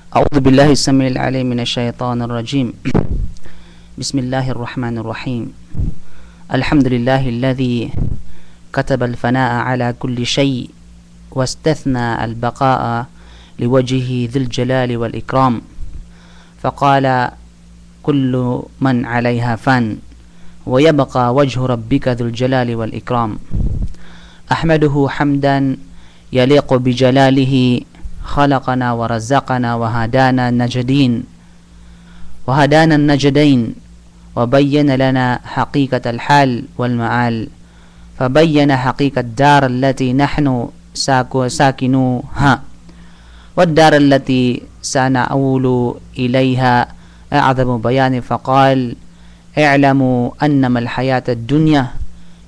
أعوذ بالله السميع العليم من الشيطان الرجيم. بسم الله الرحمن الرحيم. الحمد لله الذي كتب الفناء على كل شيء واستثنى البقاء لوجهه ذي الجلال والإكرام، فقال كل من عليها فان ويبقى وجه ربك ذو الجلال والإكرام. أحمده حمدا يليق بجلاله، خلقنا ورزقنا وهدانا النجدين وبين لنا حقيقة الحال والمآل، فبين حقيقة الدار التي نحن ساكنوها والدار التي سنؤول إليها أعظم بيان، فقال اعلموا أنما الحياة الدنيا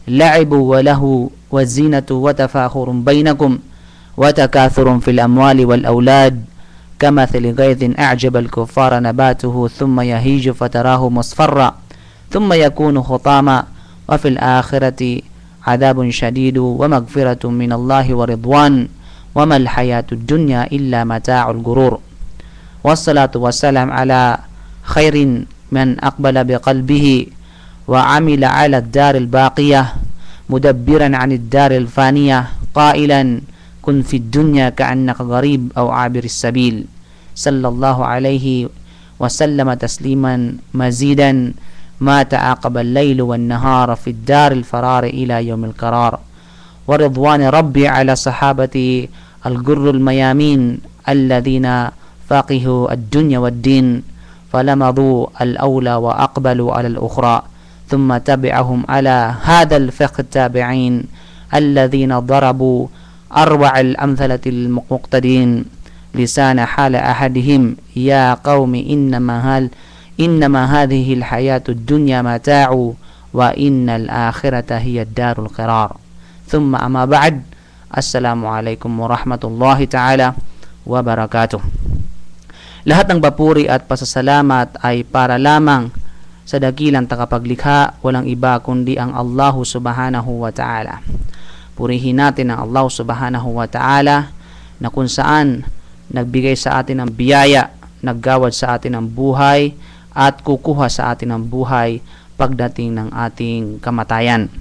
لعب وله وزينة وتفاخر بينكم وتكاثر في الأموال والأولاد كمثل غيث أعجب الكفار نباته ثم يهيج فتراه مصفرا ثم يكون خطاما وفي الآخرة عذاب شديد ومغفرة من الله ورضوان وما الحياة الدنيا إلا متاع الغرور. والصلاة والسلام على خير من أقبل بقلبه وعمل على الدار الباقية مدبرا عن الدار الفانية قائلا كن في الدنيا كأنك غريب أو عابر السبيل، صلى الله عليه وسلم تسليما مزيدا ما تعاقب الليل والنهار في الدار الفرار إلى يوم القرار. ورضوان ربي على صحابة الغر الميامين الذين فقهوا الدنيا والدين فلمضوا الأولى وأقبلوا على الأخرى، ثم تبعهم على هذا الفقه التابعين الذين ضربوا أروع الأمثلة المقتدين لسان حال أحدهم يا قوم إنما هذه الحياة الدنيا متاع وإن الآخرة هي الدار القرار. ثم أما بعد، السلام عليكم ورحمة الله تعالى wabarakatuh. Lahat ng papuri at pasasalamat ay para lamang sa dakilang tagapaglikha, walang iba kundi ang Allah subhanahu wa ta'ala. Purihin natin ang Allah subhanahu wa ta'ala na kung saan nagbigay sa atin ng biyaya, naggawad sa atin ng buhay at kukuha sa atin ng buhay pagdating ng ating kamatayan.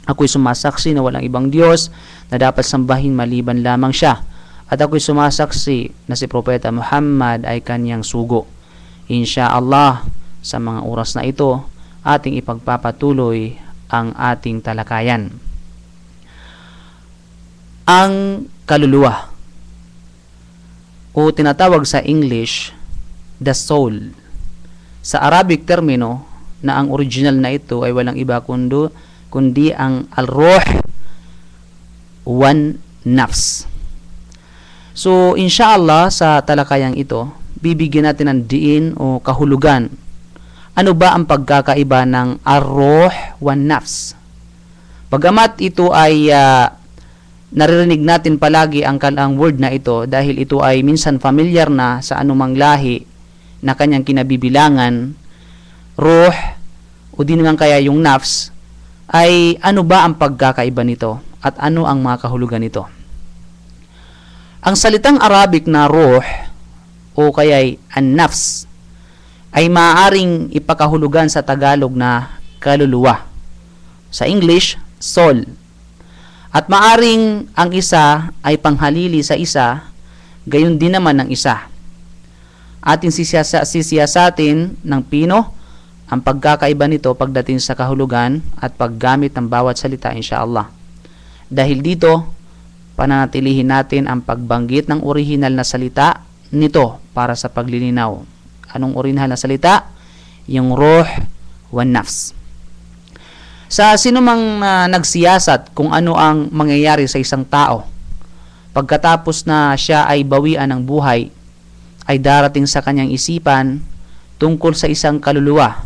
Ako'y sumasaksi na walang ibang Diyos na dapat sambahin maliban lamang siya, at ako'y sumasaksi na si Propeta Muhammad ay kanyang sugo. Insyaallah, sa mga oras na ito ating ipagpapatuloy ang ating talakayan. Ang kaluluwa o tinatawag sa English the soul. Sa Arabic termino na ang original na ito ay walang iba kundi ang al-ruh wan nafs. So inshallah sa talakayang ito bibigyan natin ng diin o kahulugan. Ano ba ang pagkakaiba ng ar-ruh wan nafs? Bagamat ito ay naririnig natin palagi ang word na ito dahil ito ay minsan familiar na sa anumang lahi na kanyang kinabibilangan, ruh o di naman kaya yung nafs, ay ano ba ang pagkakaiba nito at ano ang mga kahulugan nito? Ang salitang Arabic na ruh o kaya an-nafs ay maaaring ipakahulugan sa Tagalog na kaluluwa, sa English soul, at maaring ang isa ay panghalili sa isa, gayon din naman ng isa. Ating sisiyasatin ng pino ang pagkakaiba nito pagdating sa kahulugan at paggamit ng bawat salita insyaallah. Dahil dito, pananatilihin natin ang pagbanggit ng orihinal na salita nito para sa paglilinaw. Anong orihinal na salita? Yung ruh wan nafs. Sa sinumang nagsiyasat kung ano ang mangyayari sa isang tao pagkatapos na siya ay bawian ng buhay, ay darating sa kanyang isipan tungkol sa isang kaluluwa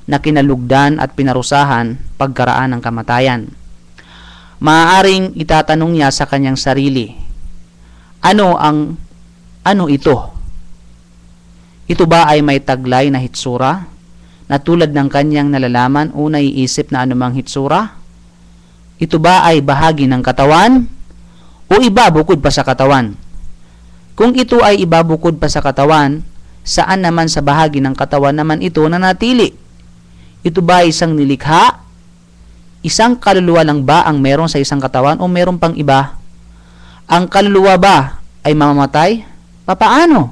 na kinalugdan at pinarusahan pagkaraan ng kamatayan. Maaaring itatanong niya sa kanyang sarili, ano ito? Ito ba ay may taglay na hitsura na tulad ng kanyang nalalaman o naiisip na anumang hitsura? Ito ba ay bahagi ng katawan o iba bukod pa sa katawan? Kung ito ay ibabukod pa sa katawan, saan naman sa bahagi ng katawan naman ito nanatili? Ito ba isang nilikha? Isang kaluluwa lang ba ang meron sa isang katawan o meron pang iba? Ang kaluluwa ba ay mamamatay? Papaano?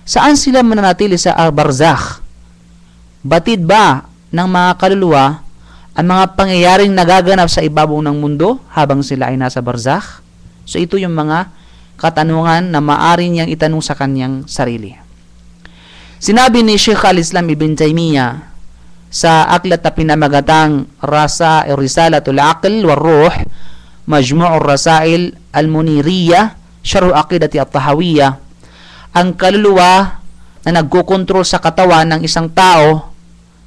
Saan sila mananatili sa barzakh? Batid ba ng mga kaluluwa ang mga pangyayaring nagaganap sa ibabaw ng mundo habang sila ay nasa barzakh? So ito yung mga katanungan na maaari niyang itanong sa kanyang sarili. Sinabi ni Sheikh al-Islam Ibn Taymiyyah sa aklat na pinamagatang Risalatul Aql wal Ruh, Majmu'ur Rasail al-Muniriyah, Syarh Aqidati at-Tahawiyah, ang kaluluwa na nagkokontrol sa katawan ng isang tao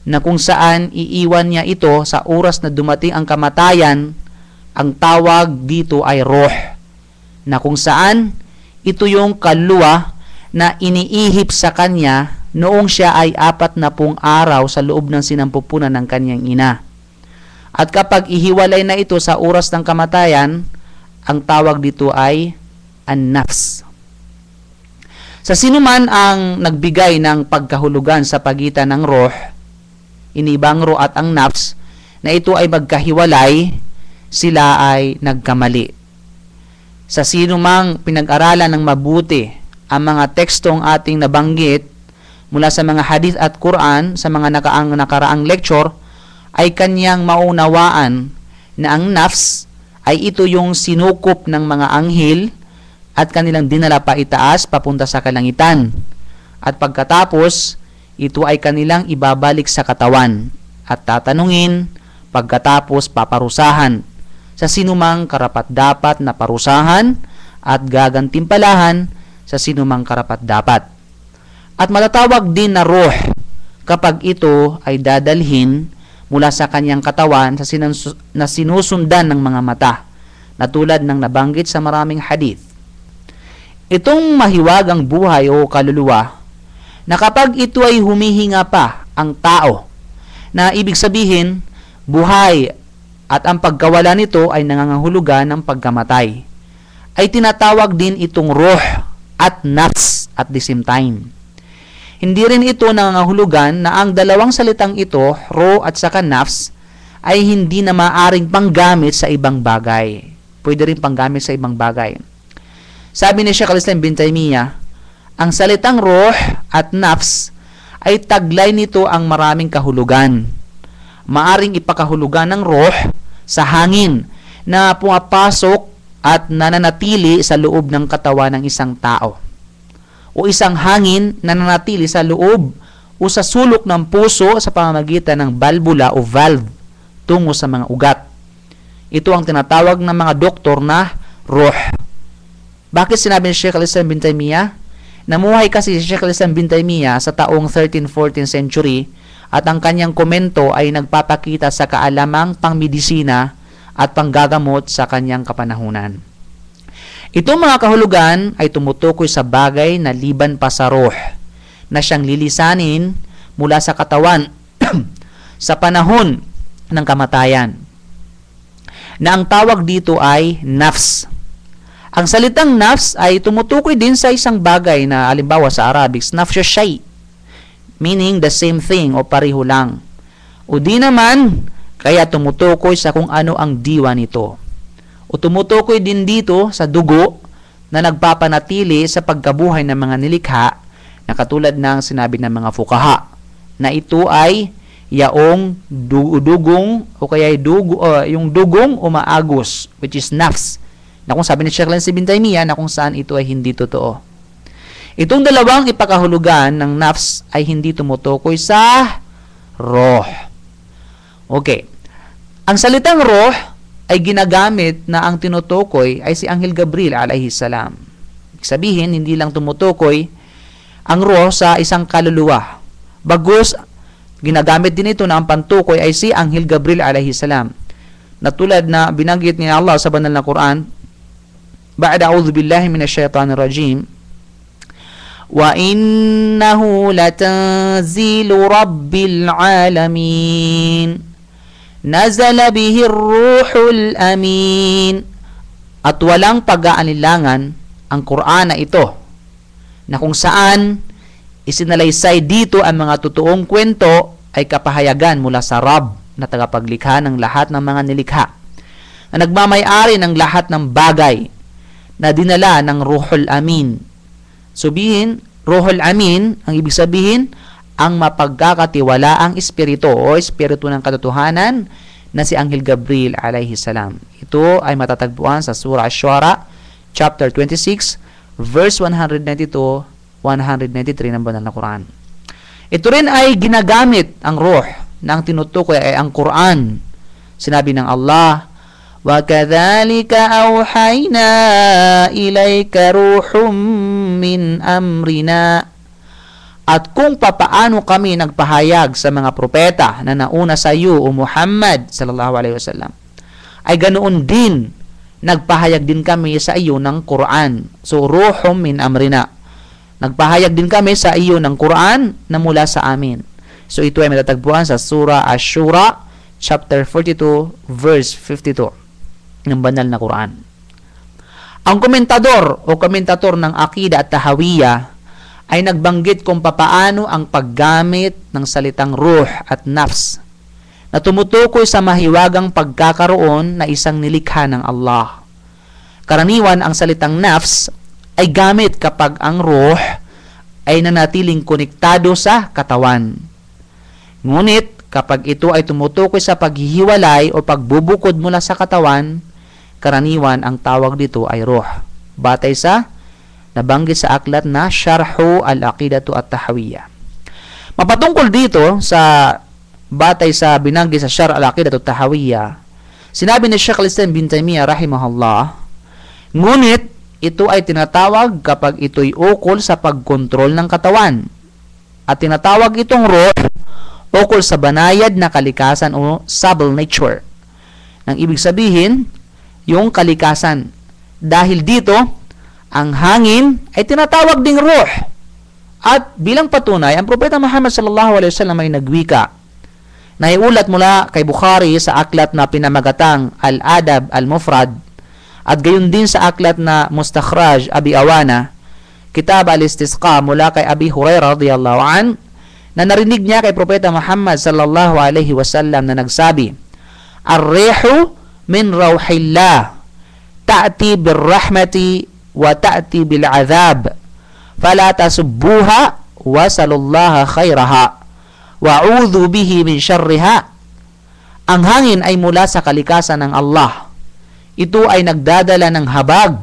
na kung saan iiwan niya ito sa oras na dumating ang kamatayan, ang tawag dito ay ruh, na kung saan ito yung kaluluwa na iniihip sa kanya noong siya ay 40 araw sa loob ng sinampupunan ng kanyang ina. At kapag ihiwalay na ito sa oras ng kamatayan, ang tawag dito ay an-nafs. Sa sinuman ang nagbigay ng pagkahulugan sa pagitan ng ruh, inibang ruh at ang nafs, na ito ay magkahiwalay, sila ay nagkamali. Sa sinumang pinag-aralan ng mabuti ang mga tekstong ating nabanggit mula sa mga hadith at Quran sa mga nakaraang lecture, ay kanyang maunawaan na ang nafs ay ito yung sinukop ng mga anghel at kanilang dinala pa itaas papunta sa kalangitan. At pagkatapos, ito ay kanilang ibabalik sa katawan at tatanungin, pagkatapos paparusahan sa sinumang karapat-dapat na parusahan at gagantimpalahan sa sinumang karapat-dapat. At matatawag din na ruh kapag ito ay dadalhin mula sa kanyang katawan sa sinusundan ng mga mata, na tulad ng nabanggit sa maraming hadith. Itong mahiwagang buhay o kaluluwa, na kapag ito ay humihinga pa ang tao, na ibig sabihin, buhay at ang pagkawala nito ay nangangahulugan ng pagkamatay, ay tinatawag din itong ruh at nafs at the same time. Hindi rin ito nangangahulugan na ang dalawang salitang ito, ruh at saka nafs, ay hindi na maaring panggamit sa ibang bagay. Pwede rin panggamit sa ibang bagay. Sabi ni Sheikh al-Islam Ibn Taymiyyah, ang salitang ruh at nafs ay taglay nito ang maraming kahulugan. Maaring ipakahulugan ng ruh sa hangin na pumapasok at nananatili sa loob ng katawan ng isang tao, o isang hangin na nananatili sa loob o sa sulok ng puso sa pamamagitan ng valvula o valve tungo sa mga ugat. Ito ang tinatawag ng mga doktor na ruh. Bakit sinabi ni Sheikh al-Islam Ibn Taymiyyah? Namuhay kasi si Sheikh al-Islam Ibn Taymiyyah sa taong 13th-14th century, at ang kanyang komento ay nagpapakita sa kaalamang pangmedisina at panggagamot sa kanyang kapanahunan. Itong mga kahulugan ay tumutukoy sa bagay na liban pa sa ruh, na siyang lilisanin mula sa katawan sa panahon ng kamatayan, na ang tawag dito ay nafs. Ang salitang nafs ay tumutukoy din sa isang bagay na halimbawa sa Arabic, nafsya shay, meaning the same thing o pareho lang. O di naman, kaya tumutukoy sa kung ano ang diwa nito. O tumutukoy din dito sa dugo na nagpapanatili sa pagkabuhay ng mga nilikha, na katulad ng sinabi ng mga fuqaha, na ito ay yaong dugong o kaya yung dugong umaagos, which is nafs, na kung sabi ni Sheikh al-Islam Ibn Taymiyyah na kung saan ito ay hindi totoo. Itong dalawang ipakahulugan ng nafs ay hindi tumutukoy sa ruh. Okay. Ang salitang ruh ay ginagamit na ang tinutukoy ay si Anghel Gabriel alayhi salam. Sabihin, hindi lang tumutukoy ang ruh sa isang kaluluwa. Bagus, ginagamit din ito na ang pantukoy ay si Anghel Gabriel alayhi salam. Na tulad na binanggit ni Allah sa banal na Quran, ba'da a'udhu billahi minasyaitanir rajim, wa innahu latanzilu rabbil alamin nazala bihi ruhul amin. At walang pag-aanilangan ang Quran na ito na kung saan isinalaysay dito ang mga totoong kwento ay kapahayagan mula sa Rab na tagapaglikha ng lahat ng mga nilikha, na nagmamay-ari ng lahat ng bagay, na dinala ng Ruhul Amin. Sabihin, Ruhul Amin, ang ibig sabihin, ang mapagkakatiwalaang espiritu o espiritu ng katotohanan na si Anghel Gabriel alayhi salam. Ito ay matatagpuan sa Surah Ash-Shu'ara, chapter 26, verse 192-193 ng banal na Quran. Ito rin ay ginagamit ang ruh ng tinutukoy ay ang Quran. Sinabi ng Allah, وَكَذَلِكَ أَوْحَيْنَا إِلَيْكَ رُوحٌ مِّنْ أَمْرِنَا. At kung papaano kami nagpahayag sa mga propeta na nauna sa iyo, o Muhammad sallallahu alaihi wasallam, ay ganoon din nagpahayag din kami sa iyo ng Quran. So, ruhum min amrina. Nagpahayag din kami sa iyo ng Quran na mula sa amin. So, ito ay matatagpuan sa Surah Ash-Shura, chapter 42, verse 52 ng banal na Quran. Ang komentator o komentator ng Aqida at Tahawiyya ay nagbanggit kung papaano ang paggamit ng salitang ruh at nafs na tumutukoy sa mahiwagang pagkakaroon na isang nilikha ng Allah. Karaniwan, ang salitang nafs ay gamit kapag ang ruh ay nanatiling konektado sa katawan. Ngunit, kapag ito ay tumutukoy sa paghihiwalay o pagbubukod mula sa katawan, karaniwan ang tawag dito ay ruh. Batay sa nabanggit sa aklat na Sharhu al-Aqidatu at-Tahawiyya. Mapatungkol dito sa batay sa binanggit sa Sharh al-Aqidatu at-Tahawiyya, sinabi ni Shaykh al-Islam bin Taymiyyah rahimahullah, ngunit ito ay tinatawag kapag ito'y ukol sa pagkontrol ng katawan, at tinatawag itong ruh ukol sa banayad na kalikasan o subtle nature. Nang ibig sabihin, yung kalikasan. Dahil dito, ang hangin ay tinatawag ding ruh. At bilang patunay, ang Propeta Muhammad sallallahu alaihi wasallam ay nagwika. Naiulat mula kay Bukhari sa aklat na pinamagatang Al-Adab Al-Mufrad, at gayon din sa aklat na Mustakhraj Abi Awana, Kitab Al-Istisqa mula kay Abi Hurairah radhiyallahu an, na narinig niya kay Propeta Muhammad sallallahu alaihi wasallam na nagsabi, "Ar-rihu min rauhillah, ta'ti bir-rahmati wa ta'ti bil-'adhab, fala tasubbuha wa salullaha khairaha, wa'udhu bihi min syarriha." Ang hangin ay mula sa kalikasan ng Allah. Ito ay nagdadala ng habag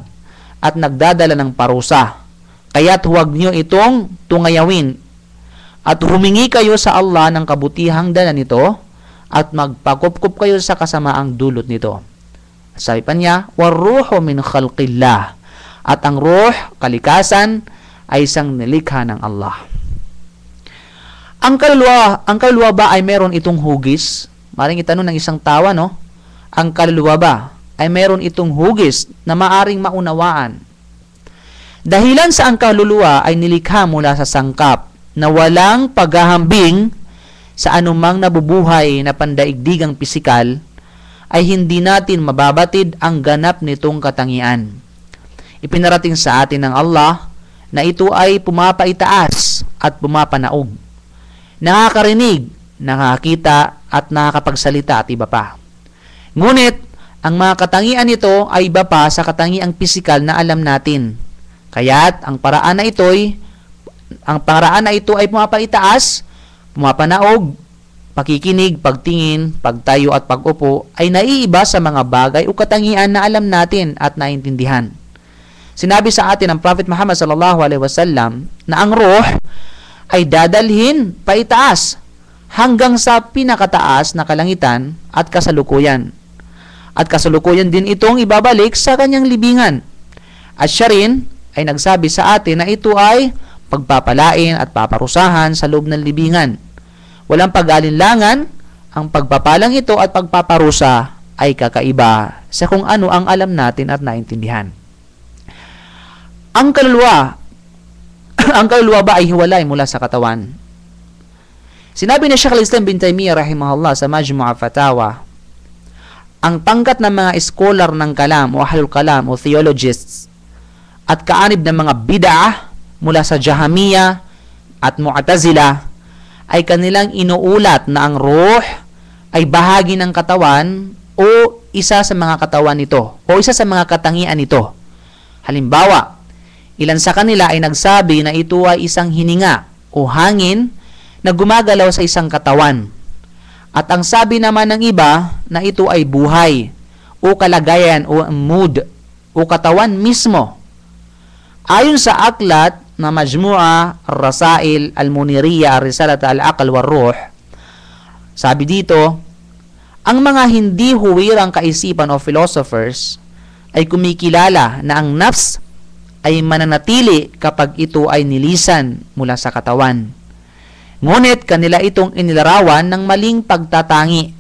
at nagdadala ng parusa. Kaya't huwag niyo itong tungayawin at humingi kayo sa Allah ng kabutihang dala nito at magpakupkup kayo sa kasamaang dulot nito. Sabi pa niya, "War-ruhu min khalqillah." At ang ruh, kalikasan, ay isang nilikha ng Allah. Ang kaluluwa ba ay meron itong hugis? Maring itanong ng isang tawa, no? Ang kaluluwa ba ay meron itong hugis na maaring maunawaan? Dahilan sa ang kaluluwa ay nilikha mula sa sangkap na walang paghahambing sa anumang nabubuhay na pandaigdigang pisikal, ay hindi natin mababatid ang ganap nitong katangian. Ipinarating sa atin ng Allah na ito ay pumapaitaas at pumapanaog, nakakarinig, nakakita at nakakapagsalita at iba pa. Ngunit, ang mga katangian nito ay iba pa sa katangiang pisikal na alam natin. Kaya't ang paraan na ito ay pumapaitaas, pumapanaog, pakikinig, pagtingin, pagtayo at pag-upo ay naiiba sa mga bagay o katangian na alam natin at naintindihan. Sinabi sa atin ng Prophet Muhammad sallallahu alaihi wasallam na ang ruh ay dadalhin paitaas hanggang sa pinakataas na kalangitan at kasalukuyan. At kasalukuyan din itong ibabalik sa kanyang libingan. At siya rin ay nagsabi sa atin na ito ay pagpapalain at paparusahan sa loob ng libingan. Walang pag-alinlangan, ang pagpapalang ito at pagpaparusa ay kakaiba sa kung ano ang alam natin at naintindihan. Ang kaluluwa ba ay hiwalay mula sa katawan? Sinabi ni Shaykh al-Islam bin Taymiyyah rahimahullah sa Majmu' Fatawa, ang pangkat ng mga scholar ng kalam o ahlul kalam o theologists at kaanib ng mga bid'ah mula sa Jahamiya at Mu'tazila ay kanilang inuulat na ang ruh ay bahagi ng katawan o isa sa mga katawan nito o isa sa mga katangian nito. Halimbawa, ilan sa kanila ay nagsabi na ito ay isang hininga o hangin na gumagalaw sa isang katawan. At ang sabi naman ng iba na ito ay buhay o kalagayan o mood o katawan mismo. Ayon sa aklat na Majmu'a Ar-Rasail Al-Muniriyya Ar-Risalat Al-Aql War-Ruh, sabi dito, ang mga hindi huwirang kaisipan o philosophers ay kumikilala na ang nafs ay mananatili kapag ito ay nilisan mula sa katawan. Ngunit kanila itong inilarawan ng maling pagtatangi.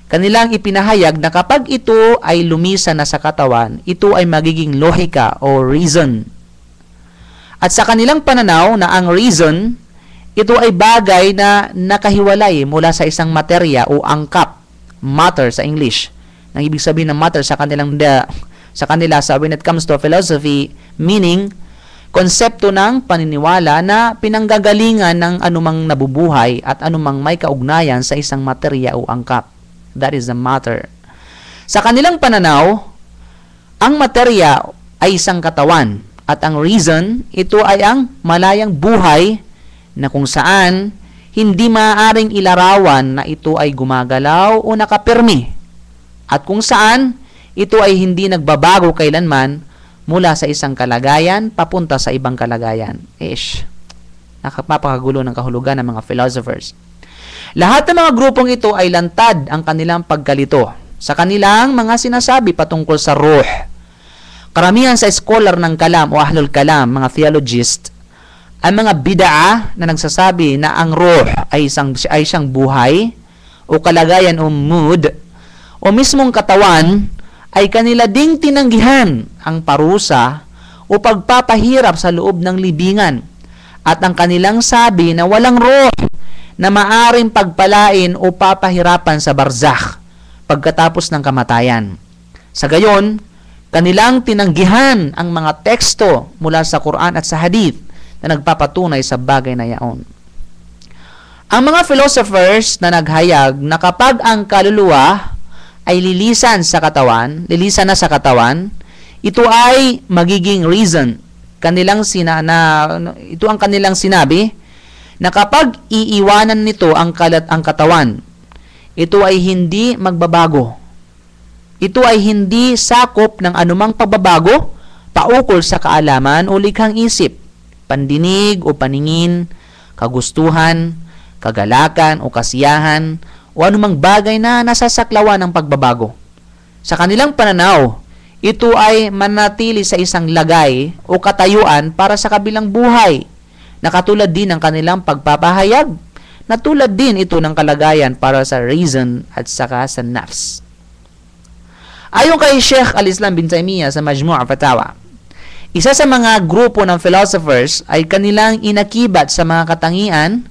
Kanilang ipinahayag na kapag ito ay lumisan na sa katawan, ito ay magiging lohika o reason. At sa kanilang pananaw na ang reason, ito ay bagay na nakahiwalay mula sa isang materya o angkap, matter sa English. Ang ibig sabihin ng matter sa kanila when it comes to philosophy, meaning konsepto ng paniniwala na pinanggagalingan ng anumang nabubuhay at anumang may kaugnayan sa isang materya o angkap. That is the matter. Sa kanilang pananaw, ang materya ay isang katawan at ang reason, ito ay ang malayang buhay na kung saan hindi maaaring ilarawan na ito ay gumagalaw o nakapirmi at kung saan ito ay hindi nagbabago kailanman mula sa isang kalagayan papunta sa ibang kalagayan. Nakapapakagulo ng kahulugan ng mga philosophers. Lahat ng mga grupong ito ay lantad ang kanilang pagkalito sa kanilang mga sinasabi patungkol sa ruh. Karamihan sa scholar ng kalam o ahlul kalam, mga theologist, ang mga bid'ah na nagsasabi na ang ruh ay siyang buhay o kalagayan o mood o mismong katawan ay kanila ding tinanggihan ang parusa o pagpapahirap sa loob ng libingan at ang kanilang sabi na walang ruh na maaring pagpalain o papahirapan sa barzakh pagkatapos ng kamatayan. Sa gayon, kanilang tinanggihan ang mga teksto mula sa Quran at sa Hadith na nagpapatunay sa bagay na yaon. Ang mga philosophers na naghayag na kapag ang kaluluwa ay lilisan na sa katawan, ito ay magiging reason. Ito ang kanilang sinabi na kapag iiwanan nito ang katawan, ito ay hindi magbabago. Ito ay hindi sakop ng anumang pagbabago paukol sa kaalaman o likhang isip, pandinig o paningin, kagustuhan, kagalakan o kasiyahan o anumang bagay na nasasaklawan ng pagbabago. Sa kanilang pananaw, ito ay manatili sa isang lagay o katayuan para sa kabilang buhay, na katulad din ng kanilang pagpapahayag, na tulad din ito ng kalagayan para sa reason at saka sa nafs. Ayon kay Sheikh Al-Islam bin Taymiyyah sa Majmu'a Fatawa, isa sa mga grupo ng philosophers ay kanilang inakibat sa mga katangian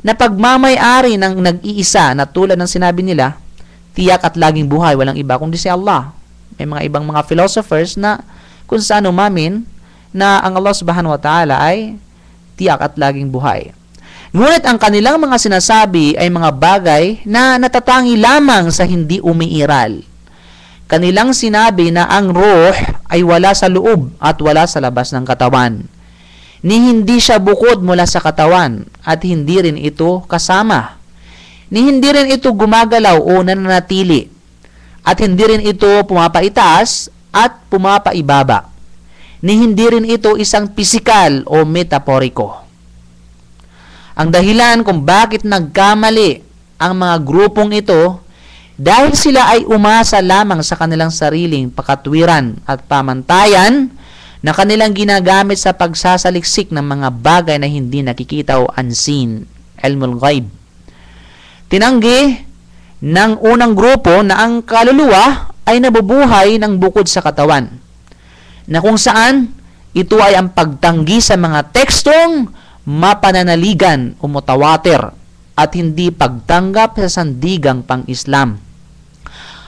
na pagmamay-ari ng nag-iisa na tulad ng sinabi nila, tiyak at laging buhay, walang iba kundi si Allah. May mga ibang mga philosophers na kung saan umamin na ang Allah subhanahu wa ta'ala ay tiyak at laging buhay. Ngunit ang kanilang mga sinasabi ay mga bagay na natatangi lamang sa hindi umiiral. Kanilang sinabi na ang ruh ay wala sa loob at wala sa labas ng katawan. Ni hindi siya bukod mula sa katawan at hindi rin ito kasama. Ni hindi rin ito gumagalaw o nananatili at hindi rin ito pumapaitaas at pumapaibaba. Ni hindi rin ito isang pisikal o metaporiko. Ang dahilan kung bakit nagkamali ang mga grupong ito dahil sila ay umasa lamang sa kanilang sariling pakatwiran at pamantayan na kanilang ginagamit sa pagsasaliksik ng mga bagay na hindi nakikita o unseen, ilmul ghaib. Tinanggi ng unang grupo na ang kaluluwa ay nabubuhay ng bukod sa katawan, na kung saan ito ay ang pagtanggi sa mga tekstong mapananaligan o mutawatir at hindi pagtanggap sa sandigang pang-Islam.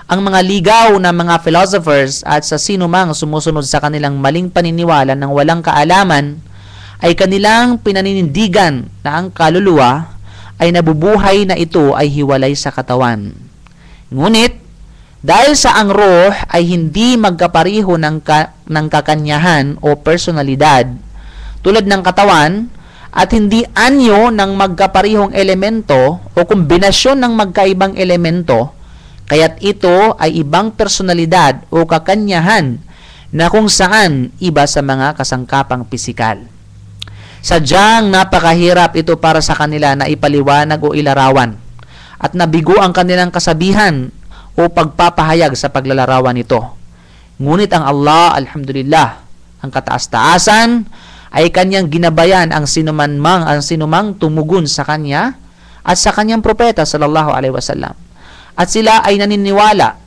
Ang mga ligaw na mga philosophers at sa sino mang sumusunod sa kanilang maling paniniwala ng walang kaalaman ay kanilang pinaninindigan na ang kaluluwa ay nabubuhay na ito ay hiwalay sa katawan. Ngunit, dahil sa ang ruh ay hindi magkapariho ng kakanyahan o personalidad tulad ng katawan at hindi anyo ng magkaparihong elemento o kombinasyon ng magkaibang elemento, kaya't ito ay ibang personalidad o kakanyahan na kung saan iba sa mga kasangkapang pisikal. Sadyang napakahirap ito para sa kanila na ipaliwanag o ilarawan at nabigo ang kanilang kasabihan o pagpapahayag sa paglalarawan nito. Ngunit ang Allah, alhamdulillah, ang kataas-taasan, ay kanyang ginabayan ang sinumang tumugon sa kanya at sa kanyang propeta sallallahu alaihi wasallam. At sila ay naniniwala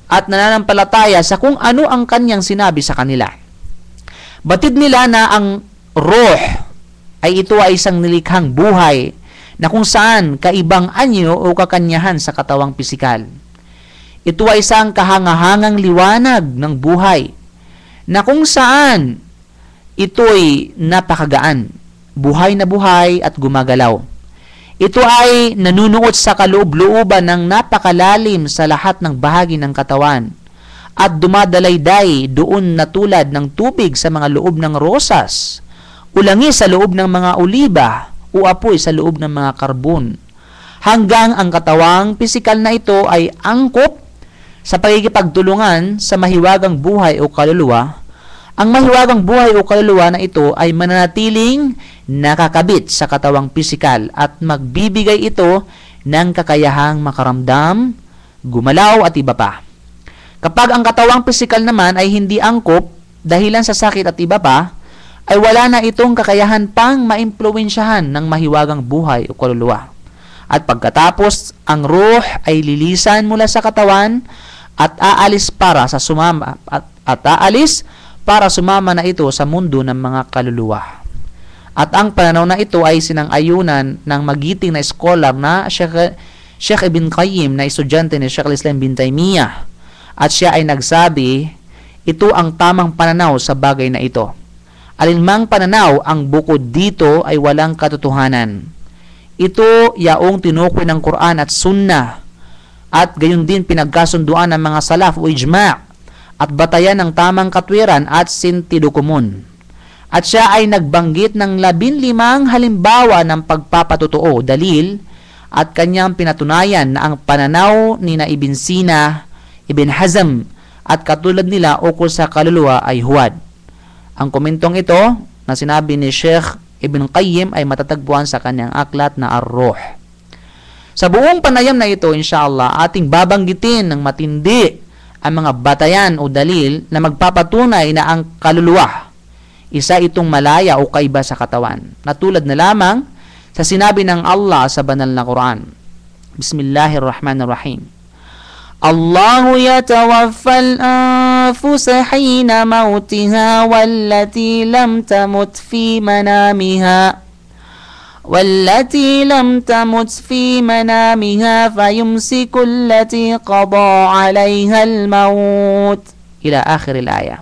at nananampalataya sa kung ano ang kanyang sinabi sa kanila. Batid nila na ang ruh ay ito ay isang nilikhang buhay na kung saan kaibang anyo o kakanyahan sa katawang pisikal. Ito ay isang kahangahangang liwanag ng buhay na kung saan ito'y napakagaan, buhay na buhay at gumagalaw. Ito ay nanunuot sa kaloob-looban ng napakalalim sa lahat ng bahagi ng katawan at dumadalay-day doon na tulad ng tubig sa mga loob ng rosas, ulangi sa loob ng mga oliba o apoy sa loob ng mga karbon, hanggang ang katawang pisikal na ito ay angkop sa pagkikipagtulungan sa mahiwagang buhay o kaluluwa. Ang mahiwagang buhay o kaluluwa na ito ay mananatiling nakakabit sa katawang pisikal at magbibigay ito ng kakayahang makaramdam, gumalaw at iba pa. Kapag ang katawang pisikal naman ay hindi angkop dahilan sa sakit at iba pa, ay wala na itong kakayahan pang maimpluwensyahan ng mahiwagang buhay o kaluluwa. At pagkatapos, ang ruh ay lilisan mula sa katawan at aalis para sumama na ito sa mundo ng mga kaluluwa. At ang pananaw na ito ay sinang-ayunan ng magiting na scholar na Sheikh Ibn Qayyim na estudyante ni Sheikh al-Islam bin Taymiyyah. At siya ay nagsabi, ito ang tamang pananaw sa bagay na ito. Alinmang pananaw ang bukod dito ay walang katotohanan. Ito yaong tinukoy ng Quran at Sunnah at gayon din pinagkasunduan ng mga salaf o ijma' at batayan ng tamang katwiran at sentido komon. At siya ay nagbanggit ng 15 halimbawa ng pagpapatotoo, dalil, at kanyang pinatunayan na ang pananaw ni na Ibn Sina, Ibn Hazm, at katulad nila ukol sa kaluluwa ay huwad. Ang komentong ito na sinabi ni Sheikh Ibn Qayyim ay matatagpuan sa kanyang aklat na Ar-Ruh. Sa buong panayam na ito, inshallah, ating babanggitin ng matindi ang mga batayan o dalil na magpapatunay na ang kaluluwa, isa itong malaya o kaiba sa katawan, na tulad na lamang sa sinabi ng Allah sa banal na Quran. Bismillahirrahmanirrahim. Allahu yatawaffal anfusa hina mautiha wallati lam tamut fi manamiha والتي لم تمت في منامها فيمسك التي قضى عليها الموت إلى آخر الآية.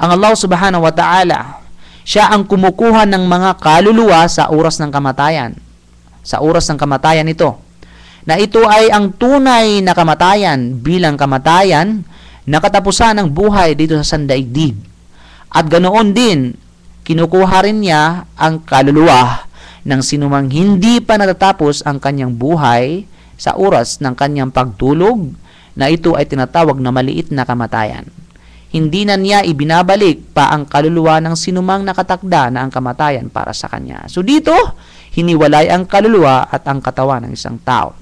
Ang Allah subhanahu wa ta'ala, siya ang kumukuha ng mga kaluluwa sa oras ng kamatayan. Sa oras ng kamatayan ito. Na ito ay ang tunay na kamatayan bilang kamatayan na katapusan ng buhay dito sa sandaigdig. At ganoon din, kinukuha rin niya ang kaluluwa ng sinumang hindi pa natatapos ang kanyang buhay sa oras ng kanyang pagtulog, na ito ay tinatawag na maliit na kamatayan. Hindi na niya ibinabalik pa ang kaluluwa ng sinumang nakatakda na ang kamatayan para sa kanya. So dito, hiniwalay ang kaluluwa at ang katawan ng isang tao.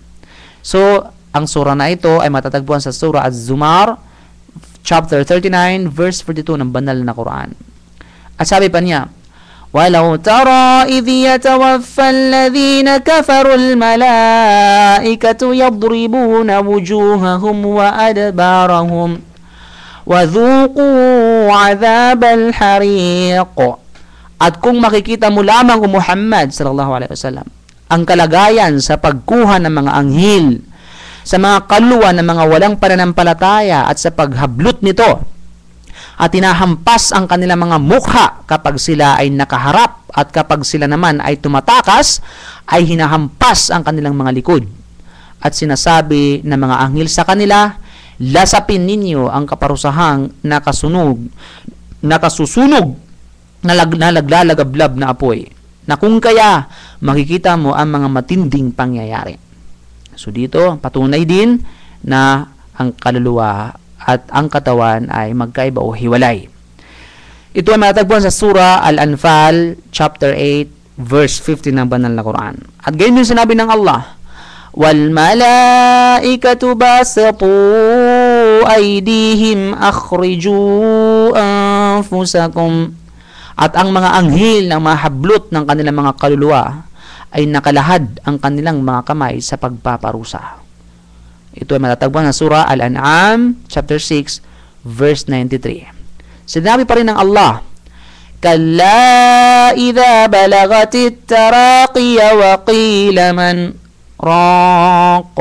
So, ang surah na ito ay matatagpuan sa surah Az-Zumar, chapter 39, verse 42 ng banal na Quran. At sabi pa niya, وَلَوْ تَرَى إِذْ يَتَوَفَّى الَّذِينَ كَفَرُوا الْمَلَائِكَةُ يَضْرِبُونَ وُجُوهَهُمْ وَأَدْبَارَهُمْ وَذُوقُوا عَذَابَ الْحَرِيقِ. At kung makikita mo lamang o Muhammad sallallahu alaihi wasallam ang kalagayan sa pagkuha ng mga anghel sa mga kaluluwa ng mga walang pananampalataya at sa paghablot nito, at tinahampas ang kanilang mga mukha kapag sila ay nakaharap at kapag sila naman ay tumatakas, ay hinahampas ang kanilang mga likod. At sinasabi ng mga anghel sa kanila, lasapin ninyo ang kaparusahang nakasusunog na naglalagablab na apoy, na kung kaya makikita mo ang mga matinding pangyayari. So dito, patunay din na ang kaluluwa at ang katawan ay magkaiba o hiwalay. Ito ay matatagpuan sa Surah Al-Anfal, chapter 8, verse 15 ng banal na Quran. At gayon din sinabi ng Allah, وَالْمَلَائِكَةُ بَاسِطُو أَيْدِيهِمْ أَخْرِجُوا أَنفُسَكُمْ. At ang mga anghel na mahablot ng kanilang mga kaluluwa ay nakalahad ang kanilang mga kamay sa pagpaparusa. Ito ay matatagpuan sa Surah Al-An'am, chapter 6, verse 93. Sinabi pa rin ng Allah, كَلَّا إِذَا بَلَغَتِ التَّرَاقِيَ وَقِيلَ مَنْ رَاقَ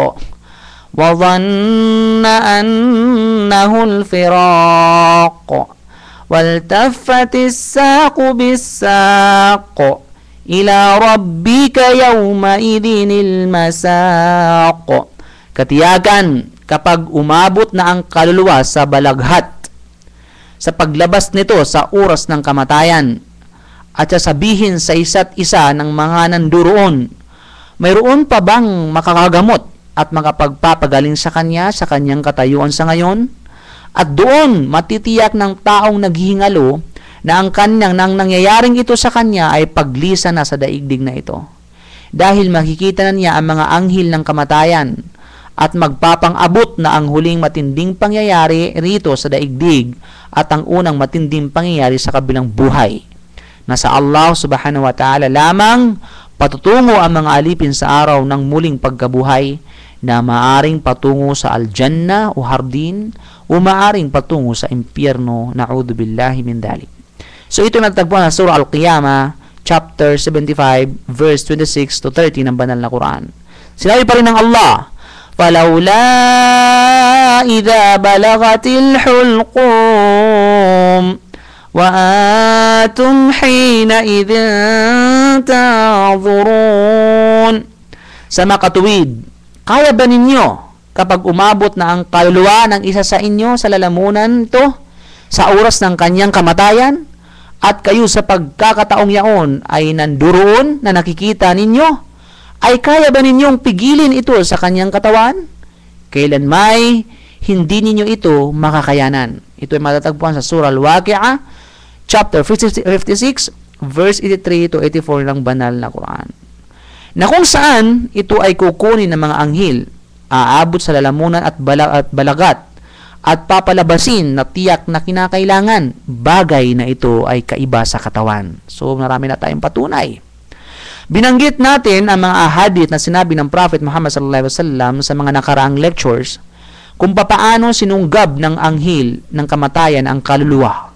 وَظَنَّ أَنَّهُ الْفِرَاقُ وَالْتَفَّتِ السَّاقُ بِالسَّاقِ إِلَى رَبِّكَ يَوْمَئِذٍ الْمَسَاقُ. Katiyakan, kapag umabot na ang kaluluwa sa balaghat, sa paglabas nito sa oras ng kamatayan, at sasabihin sa isa't isa ng mga nanduroon, mayroon pa bang makakagamot at makapagpapagaling sa kanya sa kanyang katayuan sa ngayon? At doon matitiyak ng taong naghihingalo na ang kanyang nang nangyayaring ito sa kanya ay paglisa na sa daigdig na ito. Dahil makikita na niya ang mga anghel ng kamatayan at magpapang-abot na ang huling matinding pangyayari rito sa daigdig at ang unang matinding pangyayari sa kabilang buhay. Nasa Allah subhanahu wa ta'ala lamang patutungo ang mga alipin sa araw ng muling pagkabuhay na maaring patungo sa Al-Jannah o Hardin o maaring patungo sa impyerno, na'udhu billahi min dhalik. So ito natagpuan sa Surah Al-Qiyamah, chapter 75, verse 26 to 30 ng banal na Quran. Sinabi pa rin ng Allah, فَلَوْلَا إِذَا بَلَغَتِ الْحُلْقُومَ وَأَنْتُمْ حِينَئِذٍ تَنظُرُونَ. Sa makatuwid, kaya ba ninyo kapag umabot na ang kaluluwa ng isa sa inyo sa lalamunan ito sa oras ng kanyang kamatayan, at kayo sa pagkakataong yaon ay nanduroon na nakikita ninyo, ay kaya ba ninyong pigilin ito sa kanyang katawan? Kailan may hindi ninyo ito makakayanan. Ito ay matatagpuan sa Surah Al-Waqi'ah, chapter 56, verse 83 to 84 ng banal na Quran. Na kung saan ito ay kukunin ng mga anghel, aabot sa lalamunan at balagat, at papalabasin na tiyak na kinakailangan, bagay na ito ay kaiba sa katawan. So marami na tayong patunay. Binanggit natin ang mga ahadith na sinabi ng Prophet Muhammad sallallahu alaihi wasallam sa mga nakaraang lectures kung papaano sinunggab ng anghel ng kamatayan ang kaluluwa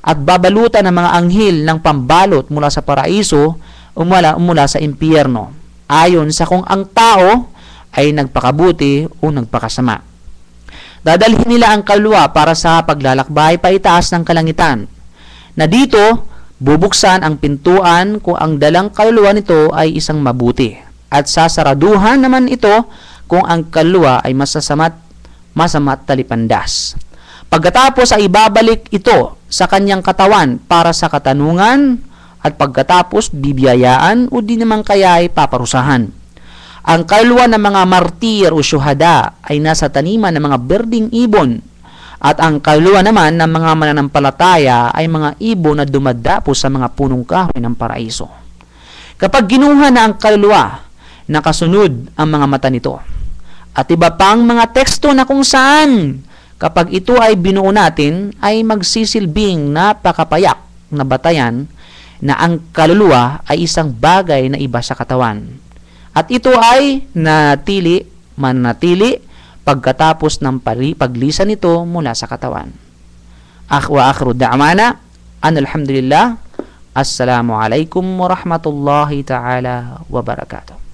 at babalutan ng mga anghel ng pambalot mula sa paraiso o mula sa impyerno ayon sa kung ang tao ay nagpakabuti o nagpakasama. Dadalhin nila ang kaluluwa para sa paglalakbay paitaas ng kalangitan, na dito bubuksan ang pintuan kung ang dalang kaluluwa nito ay isang mabuti, at sasaraduhan naman ito kung ang kaluluwa ay masama at talipandas. Pagkatapos ay ibabalik ito sa kanyang katawan para sa katanungan, at pagkatapos bibiyayaan o di naman kaya ay paparusahan. Ang kaluluwa ng mga martir o syuhada ay nasa taniman ng mga berding ibon, at ang kaluluwa naman ng mga mananampalataya ay mga ibon na dumadapo sa mga punong kahoy ng paraiso. Kapag ginuha na ang kaluluwa, nakasunod ang mga mata nito. At iba pang mga teksto na kung saan kapag ito ay binuo natin ay magsisilbing napakapayak na batayan na ang kaluluwa ay isang bagay na iba sa katawan. At ito ay manatili pagkatapos ng paglisan nito mula sa katawan. Wa akhiru da'wana alhamdulillah. Assalamu alaikum warahmatullahi ta'ala wabarakatuh.